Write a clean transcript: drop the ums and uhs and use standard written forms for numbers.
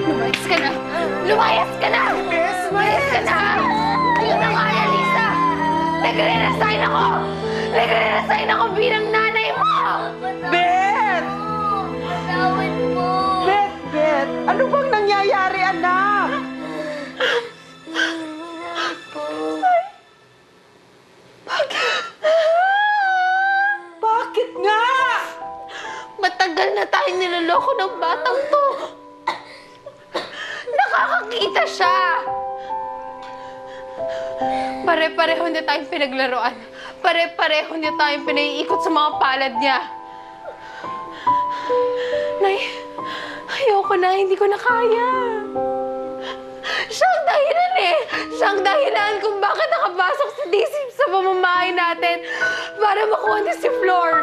Lumayas ka na! Lumayas ka na! Lumayas ka na! Ayun na nga yan, Lisa! Nagre-resign ako! Nagre-resign ako bilang nanay mo! Beth! Patawad po. Beth! Ano bang nangyayari, anak? Bakit nga? Matagal na tayong niloloko ng batang to! Nakakakita siya! Pare-pareho niya tayong pinaglaruan. Pare-pareho niya tayong pinaiikot sa mga palad niya. Nay, ayoko na, hindi ko na kaya. Siya ang dahilan eh. Siya ang dahilan kung bakit nakapasok si Daisy sa pamamahay natin para makuha niya si Flor.